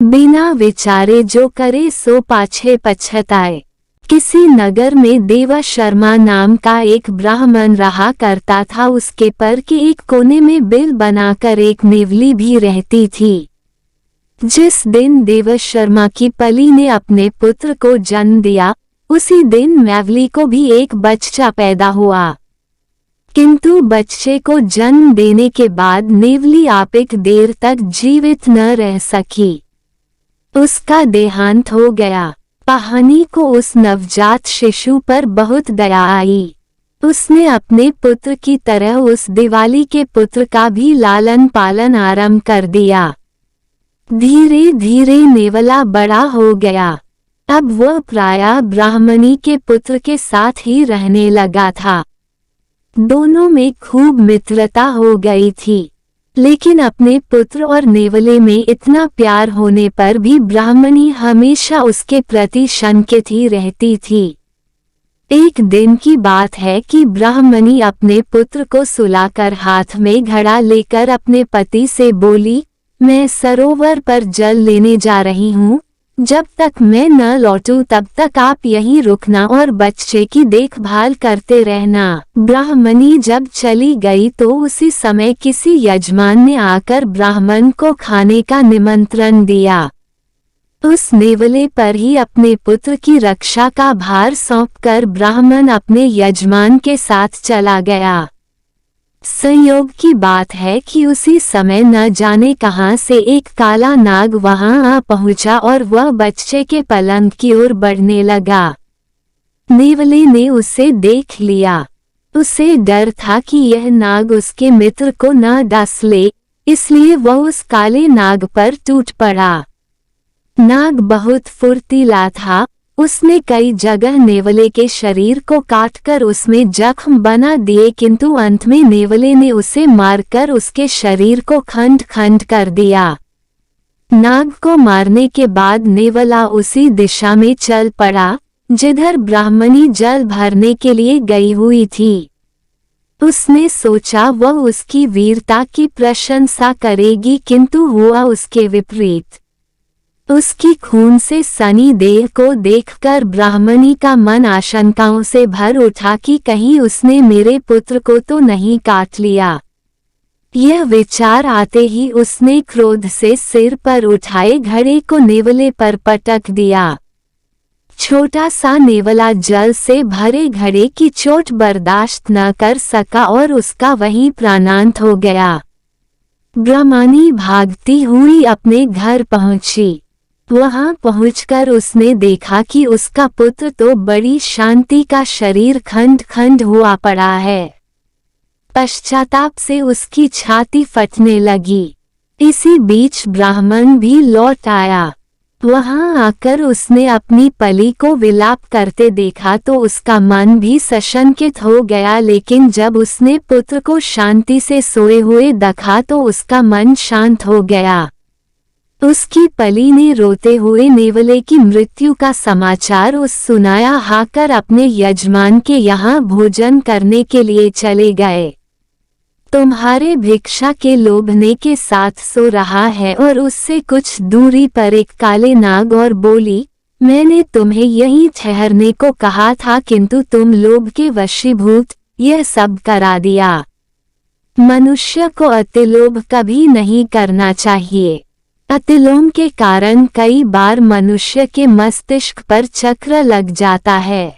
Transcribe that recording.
बिना विचारे जो करे सो पाछे पछताए। किसी नगर में देवा शर्मा नाम का एक ब्राह्मण रहा करता था। उसके पर के एक कोने में बिल बनाकर एक नेवली भी रहती थी। जिस दिन देवा शर्मा की पली ने अपने पुत्र को जन्म दिया, उसी दिन नेवली को भी एक बच्चा पैदा हुआ। किंतु बच्चे को जन्म देने के बाद नेवली आपीक देर तक जीवित न रह सकी। उसका देहांत हो गया। पाहनी को उस नवजात शिशु पर बहुत दया आई। उसने अपने पुत्र की तरह उस दिवाली के पुत्र का भी लालन पालन आरंभ कर दिया। धीरे धीरे नेवला बड़ा हो गया। अब वह प्रायः ब्राह्मणी के पुत्र के साथ ही रहने लगा था। दोनों में खूब मित्रता हो गई थी, लेकिन अपने पुत्र और नेवले में इतना प्यार होने पर भी ब्राह्मणी हमेशा उसके प्रति शंकित ही रहती थी। एक दिन की बात है कि ब्राह्मणी अपने पुत्र को सुलाकर हाथ में घड़ा लेकर अपने पति से बोली, मैं सरोवर पर जल लेने जा रही हूँ। जब तक मैं न लौटूं तब तक आप यहीं रुकना और बच्चे की देखभाल करते रहना। ब्राह्मणी जब चली गई तो उसी समय किसी यजमान ने आकर ब्राह्मण को खाने का निमंत्रण दिया। उस नेवले पर ही अपने पुत्र की रक्षा का भार सौंपकर ब्राह्मण अपने यजमान के साथ चला गया। संयोग की बात है कि उसी समय न जाने कहां से एक काला नाग वहां आ पहुंचा और वह बच्चे के पलंग की ओर बढ़ने लगा। नेवले ने उसे देख लिया। उसे डर था कि यह नाग उसके मित्र को न डस ले, इसलिए वह उस काले नाग पर टूट पड़ा। नाग बहुत फुर्तीला था। उसने कई जगह नेवले के शरीर को काटकर उसमें जख्म बना दिए, किंतु अंत में नेवले ने उसे मारकर उसके शरीर को खंड खंड कर दिया। नाग को मारने के बाद नेवला उसी दिशा में चल पड़ा जिधर ब्राह्मणी जल भरने के लिए गई हुई थी। उसने सोचा वह उसकी वीरता की प्रशंसा करेगी, किंतु हुआ उसके विपरीत। उसकी खून से सनी देह को देखकर ब्राह्मणी का मन आशंकाओं से भर उठा कि कहीं उसने मेरे पुत्र को तो नहीं काट लिया। यह विचार आते ही उसने क्रोध से सिर पर उठाए घड़े को नेवले पर पटक दिया। छोटा सा नेवला जल से भरे घड़े की चोट बर्दाश्त न कर सका और उसका वहीं प्राणांत हो गया। ब्राह्मणी भागती हुई अपने घर पहुंची। वहां पहुंचकर उसने देखा कि उसका पुत्र तो बड़ी शांति का शरीर खंड खंड हुआ पड़ा है। पश्चाताप से उसकी छाती फटने लगी। इसी बीच ब्राह्मण भी लौट आया। वहां आकर उसने अपनी पली को विलाप करते देखा तो उसका मन भी सशंकित हो गया, लेकिन जब उसने पुत्र को शांति से सोए हुए देखा तो उसका मन शांत हो गया। उसकी पली ने रोते हुए नेवले की मृत्यु का समाचार उस सुनाया हाकर अपने यजमान के यहाँ भोजन करने के लिए चले गए। तुम्हारे भिक्षा के लोभने के साथ सो रहा है। और उससे कुछ दूरी पर एक काले नाग और बोली, मैंने तुम्हें यहीं ठहरने को कहा था, किंतु तुम लोभ के वशीभूत यह सब करा दिया। मनुष्य को अतिलोभ कभी नहीं करना चाहिए। अतिलोभ के कारण कई बार मनुष्य के मस्तिष्क पर चक्र लग जाता है।